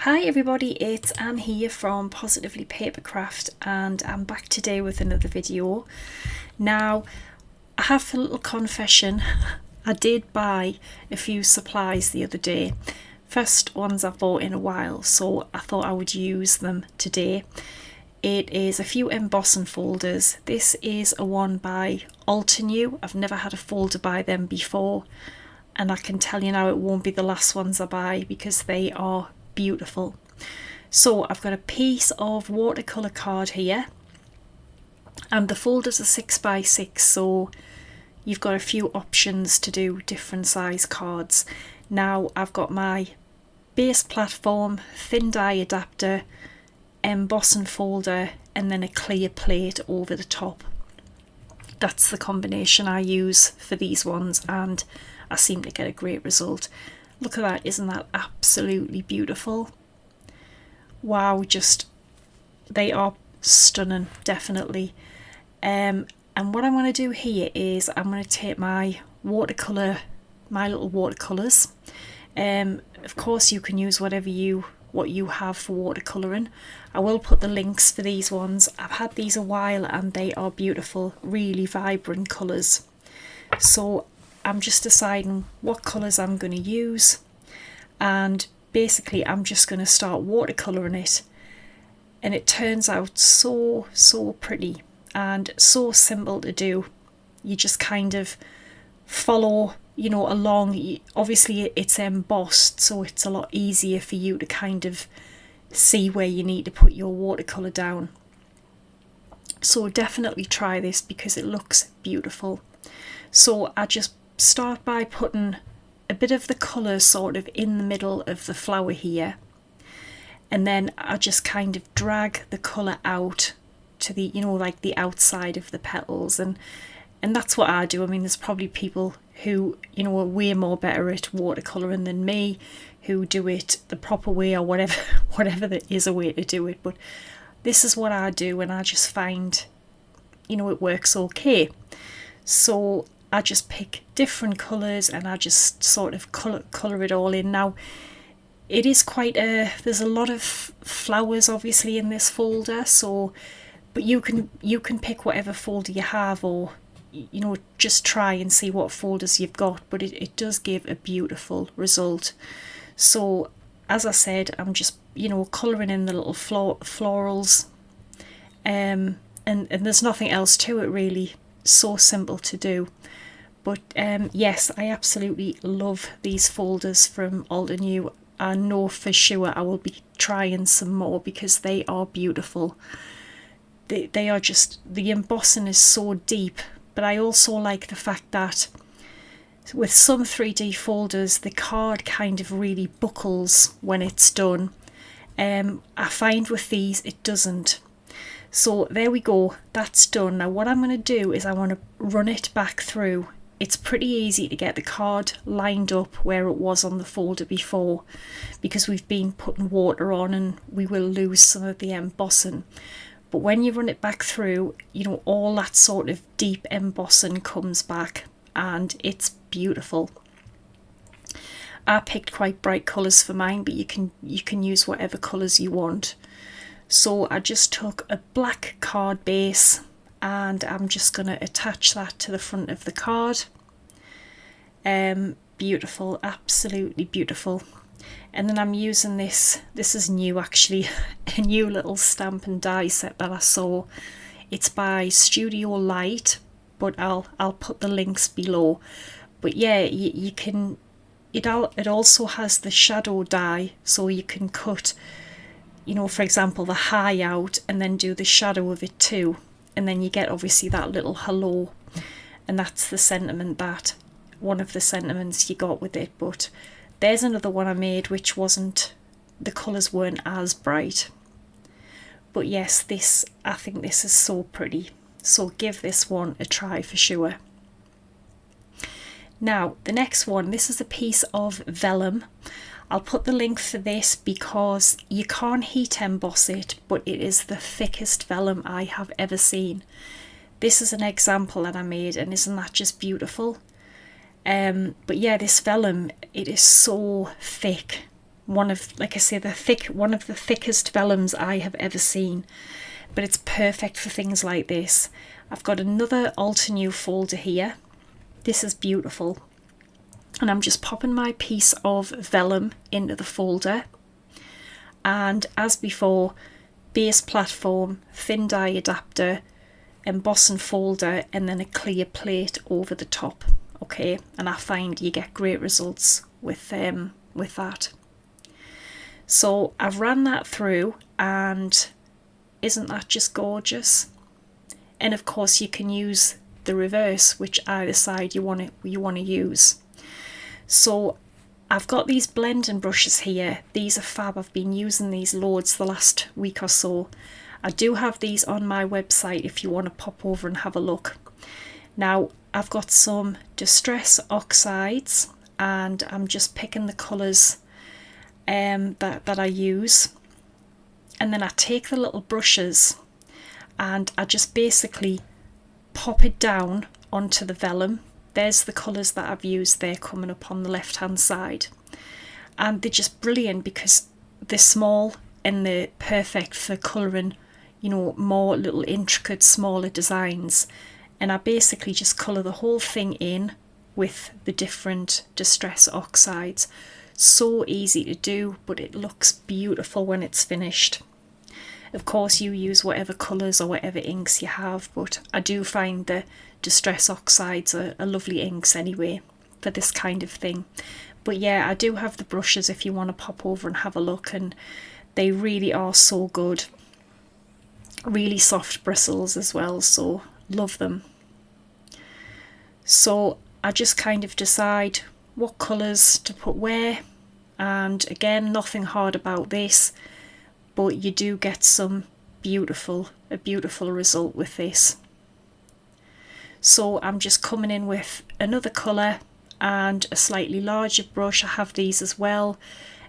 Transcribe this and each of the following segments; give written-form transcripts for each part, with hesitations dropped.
Hi everybody, it's Anne here from Positively Papercraft and I'm back today with another video. Now, I have a little confession. I did buy a few supplies the other day. First ones I've bought in a while, so I thought I would use them today. It is a few embossing folders. This is a one by Altenew. I've never had a folder by them before, and I can tell you now it won't be the last ones I buy because they are beautiful. So I've got a piece of watercolour card here, and the folders are 6 by 6, so you've got a few options to do different size cards. Now I've got my base platform, thin die adapter, embossing folder, and then a clear plate over the top. That's the combination I use for these ones, and I seem to get a great result. Look at that, isn't that absolutely beautiful? Wow, they are stunning, definitely. And what I'm going to do here is I'm going to take my little watercolours. Of course you can use what you have for watercolouring. I will put the links for these ones. I've had these a while and they are beautiful, really vibrant colours. So I'm just deciding what colours I'm going to use, and basically I'm just going to start watercolouring it, and it turns out so pretty and so simple to do. You just kind of follow along. Obviously it's embossed, so it's a lot easier for you to kind of see where you need to put your watercolour down. So definitely try this because it looks beautiful. So I just start by putting a bit of the colour sort of in the middle of the flower here, and then I just kind of drag the colour out to the like the outside of the petals, and that's what I do. I mean, there's probably people who are way more better at watercolouring than me, who do it the proper way or whatever there is a way to do it, but this is what I do, and I just find it works okay. So I just pick different colours and I just sort of colour it all in. Now, it is there's a lot of flowers obviously in this folder, so but you can pick whatever folder you have, or just try and see what folders you've got, but it does give a beautiful result. So as I said, I'm just colouring in the little florals, and there's nothing else to it really. So simple to do. But yes, I absolutely love these folders from Altenew. I know for sure I will be trying some more because they are beautiful. They are just, the embossing is so deep, but I also like the fact that with some 3D folders the card kind of really buckles when it's done. I find with these it doesn't. So there we go, that's done. Now what I'm going to do is I want to run it back through. It's pretty easy to get the card lined up where it was on the folder before, because we've been putting water on and we will lose some of the embossing. But when you run it back through, all that sort of deep embossing comes back and it's beautiful. I picked quite bright colours for mine, but you can use whatever colours you want. So I just took a black card base and I'm just going to attach that to the front of the card. Beautiful, absolutely beautiful. And then I'm using this is new actually, a new little stamp and die set that I saw. It's by Studio Light, but I'll put the links below. But yeah, you can, it also has the shadow die, so you can cut for example the high out and then do the shadow of it too, and then you get obviously that little hello, and that's the sentiment, that one of the sentiments you got with it. But there's another one I made which the colours weren't as bright, but yes, I think this is so pretty, so give this one a try for sure. Now the next one, this is a piece of vellum. I'll put the link for this because you can't heat emboss it, but it is the thickest vellum I have ever seen. This is an example that I made, and isn't that just beautiful? But yeah, this vellum, it is so thick. one of, like I say, one of the thickest vellums I have ever seen, but it's perfect for things like this. I've got another Altenew folder here. This is beautiful, and I'm just popping my piece of vellum into the folder, and as before, base platform, thin die adapter, embossing folder, and then a clear plate over the top. Okay, and I find you get great results with that. So I've ran that through, and isn't that just gorgeous? And of course you can use the reverse, which either side you want to use. So I've got these blending brushes here. These are fab. I've been using these loads the last week or so. I do have these on my website if you want to pop over and have a look. Now I've got some Distress Oxides, and I'm just picking the colours that I use, and then I take the little brushes and I just basically pop it down onto the vellum. There's the colours that I've used there coming up on the left hand side, and they're just brilliant because they're small and they're perfect for colouring, you know, more little intricate smaller designs. And I basically just colour the whole thing in with the different Distress Oxides. So easy to do, but it looks beautiful when it's finished. Of course you use whatever colours or whatever inks you have, but I do find the Distress Oxides are lovely inks anyway for this kind of thing. But yeah, I do have the brushes if you want to pop over and have a look, and they really are so good. Really soft bristles as well, so love them. So I just kind of decide what colours to put where, and again, nothing hard about this, but you do get a beautiful result with this. So I'm just coming in with another colour and a slightly larger brush. I have these as well,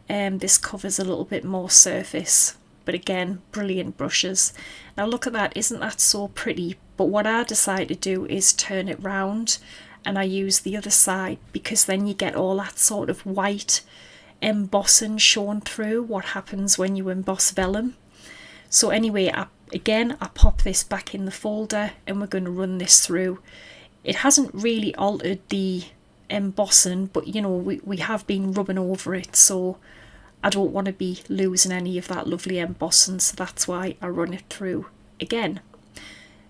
and this covers a little bit more surface, but again, brilliant brushes. Now look at that, isn't that so pretty? But what I decide to do is turn it round, and I use the other side, because then you get all that sort of white embossing shown through what happens when you emboss vellum. So anyway, I pop this back in the folder, and we're going to run this through. It hasn't really altered the embossing, but you know, we have been rubbing over it, so I don't want to be losing any of that lovely embossing, so that's why I run it through again.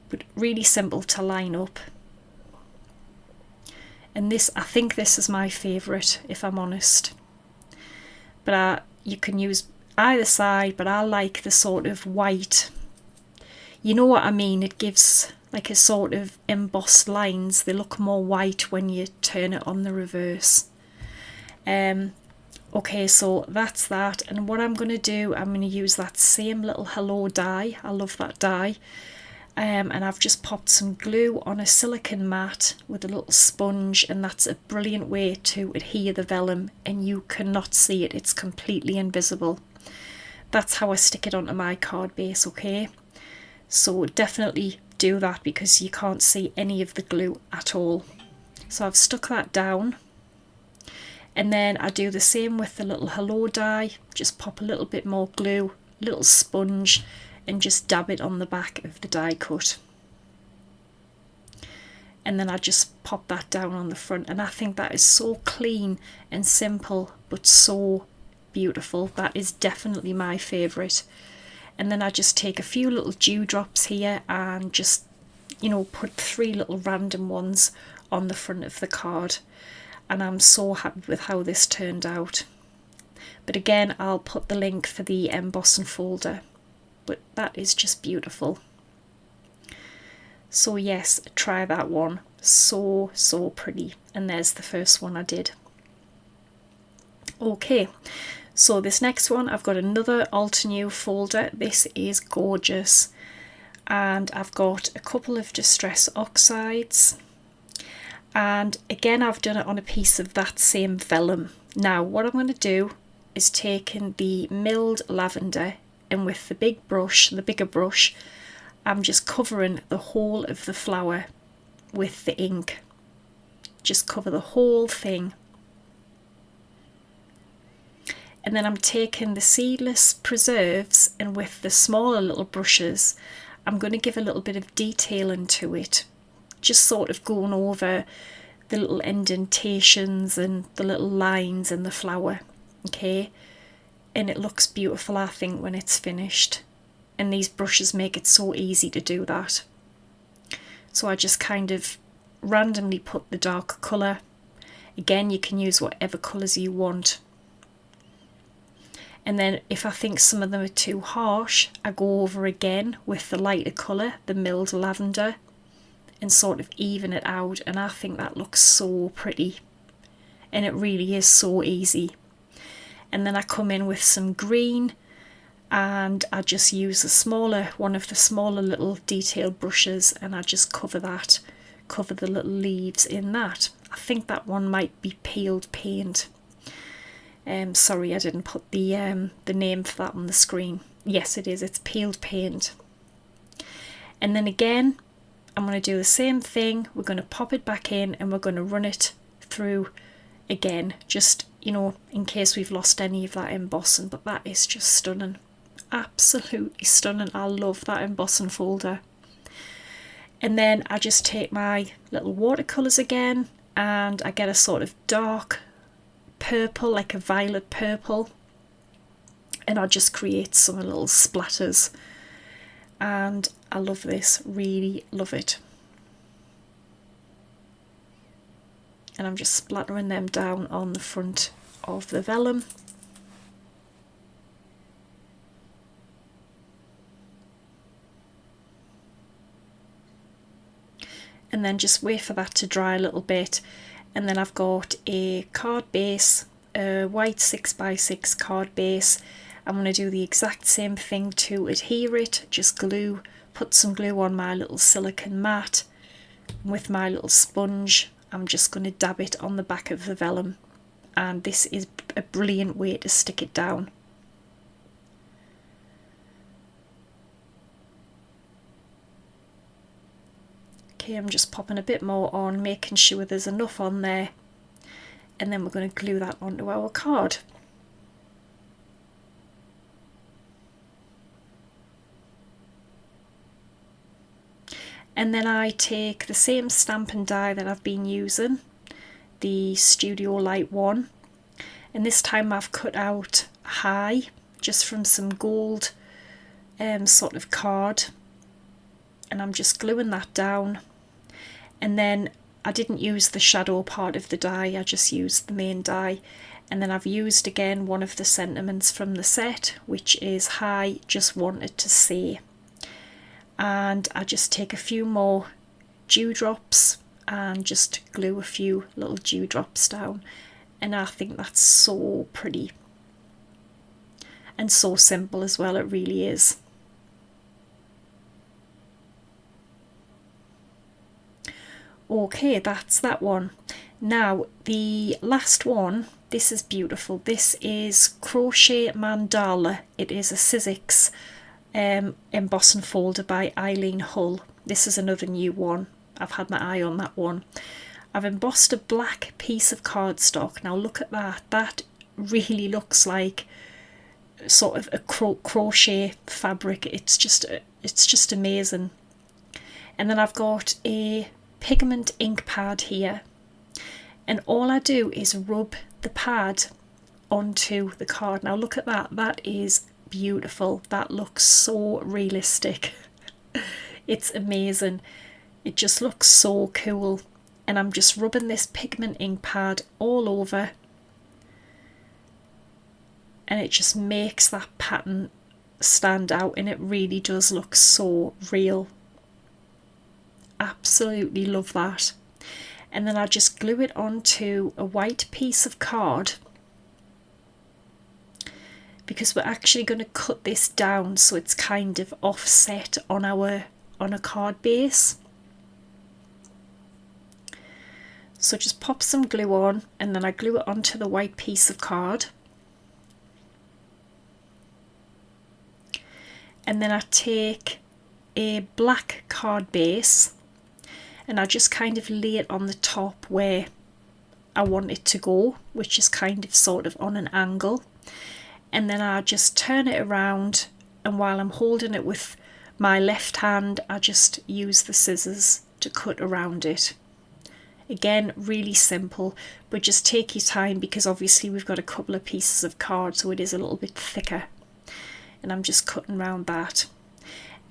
But really simple to line up. And this, I think this is my favourite, if I'm honest. But you can use either side, but I like the sort of white. You know what I mean? It gives like a sort of embossed lines. They look more white when you turn it on the reverse. Okay, so that's that. And what I'm going to do, I'm going to use that same little Hello die. I love that die. And I've just popped some glue on a silicone mat with a little sponge, and that's a brilliant way to adhere the vellum, and you cannot see it, it's completely invisible. That's how I stick it onto my card base, okay? So definitely do that, because you can't see any of the glue at all. So I've stuck that down, and then I do the same with the little Hello die. Just pop a little bit more glue, little sponge, and just dab it on the back of the die cut. And then I just pop that down on the front, and I think that is so clean and simple, but so beautiful. That is definitely my favourite. And then I just take a few little dewdrops here and just, you know, put 3 little random ones on the front of the card, and I'm so happy with how this turned out. But again, I'll put the link for the embossing folder. But that is just beautiful. So yes, try that one. So pretty. And there's the first one I did. Okay, so this next one, I've got another Altenew folder. This is gorgeous, and I've got a couple of Distress Oxides, and again I've done it on a piece of that same vellum. Now what I'm going to do is take in the milled lavender, and with the bigger brush, I'm just covering the whole of the flower with the ink. Just cover the whole thing. And then I'm taking the seedless preserves, and with the smaller little brushes I'm going to give a little bit of detail into it, just sort of going over the little indentations and the little lines in the flower, okay? And it looks beautiful, I think, when it's finished, and these brushes make it so easy to do that. So I just kind of randomly put the darker colour. Again, you can use whatever colours you want. And then if I think some of them are too harsh, I go over again with the lighter colour, the milled lavender, and sort of even it out, and I think that looks so pretty. And it really is so easy. And then I come in with some green, and I just use one of the smaller little detailed brushes, and I just cover the little leaves in that. I think that one might be peeled paint. Sorry, I didn't put the name for that on the screen. Yes, it is. It's peeled paint. And then again, I'm going to do the same thing. We're going to pop it back in, and we're going to run it through again, just, you know, in case we've lost any of that embossing. But that is just stunning. Absolutely stunning. I love that embossing folder. And then I just take my little watercolours again, and I get a sort of dark purple, like a violet purple, and I just create some little splatters, and I love this, really love it. And I'm just splattering them down on the front of the vellum. And then just wait for that to dry a little bit. And then I've got a card base, a white 6x6 card base. I'm going to do the exact same thing to adhere it, just glue, put some glue on my little silicone mat. With my little sponge, I'm just going to dab it on the back of the vellum, and this is a brilliant way to stick it down. Okay, I'm just popping a bit more on, making sure there's enough on there, and then we're going to glue that onto our card. And then I take the same stamping die that I've been using, the Studio Light one, and this time I've cut out high just from some gold sort of card, and I'm just gluing that down. And then I didn't use the shadow part of the die, I just used the main die. And then I've used again one of the sentiments from the set, which is "Hi, just wanted to say." And I just take a few more dewdrops and just glue a few little dewdrops down, and I think that's so pretty and so simple as well, it really is. Okay, that's that one. Now the last one, this is beautiful. This is Crochet Mandala. It is a SIZZIX embossing folder by Eileen Hull. This is another new one. I've had my eye on that one. I've embossed a black piece of cardstock. Now look at that. That really looks like sort of a crochet fabric. It's just amazing. And then I've got a pigment ink pad here, and all I do is rub the pad onto the card. Now look at that. That is beautiful. That looks so realistic. It's amazing. It just looks so cool. And I'm just rubbing this pigment ink pad all over, and it just makes that pattern stand out, and it really does look so real. Absolutely love that. And then I just glue it onto a white piece of card, because we're actually going to cut this down so it's kind of offset on a card base. So just pop some glue on, and then I glue it onto the white piece of card. And then I take a black card base, and I just kind of lay it on the top where I want it to go, which is kind of sort of on an angle. And then I just turn it around, and while I'm holding it with my left hand, I just use the scissors to cut around it. Again, really simple, but just take your time because obviously we've got a couple of pieces of card, so it is a little bit thicker. And I'm just cutting around that.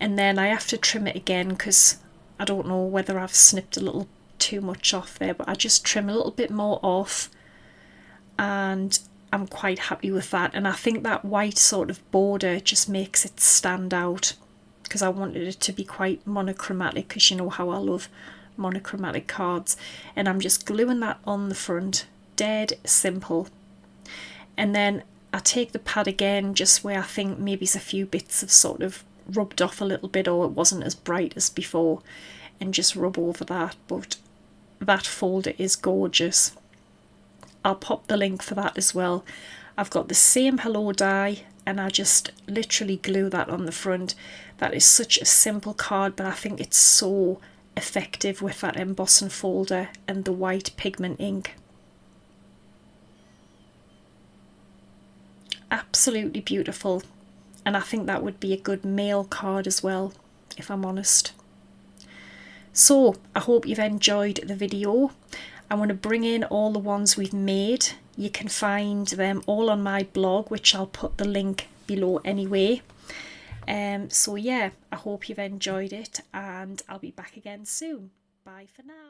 And then I have to trim it again because I don't know whether I've snipped a little too much off there, but I just trim a little bit more off, and I'm quite happy with that. And I think that white sort of border just makes it stand out because I wanted it to be quite monochromatic, because you know how I love monochromatic cards. And I'm just gluing that on the front, dead simple. And then I take the pad again, just where I think maybe a few bits have sort of rubbed off a little bit, or it wasn't as bright as before, and just rub over that. But that folder is gorgeous. I'll pop the link for that as well. I've got the same hello die, and I just literally glue that on the front. That is such a simple card, but I think it's so effective with that embossing folder and the white pigment ink. Absolutely beautiful, and I think that would be a good mail card as well, if I'm honest. So I hope you've enjoyed the video. I want to bring in all the ones we've made. You can find them all on my blog, which I'll put the link below anyway. So yeah, I hope you've enjoyed it, and I'll be back again soon. Bye for now.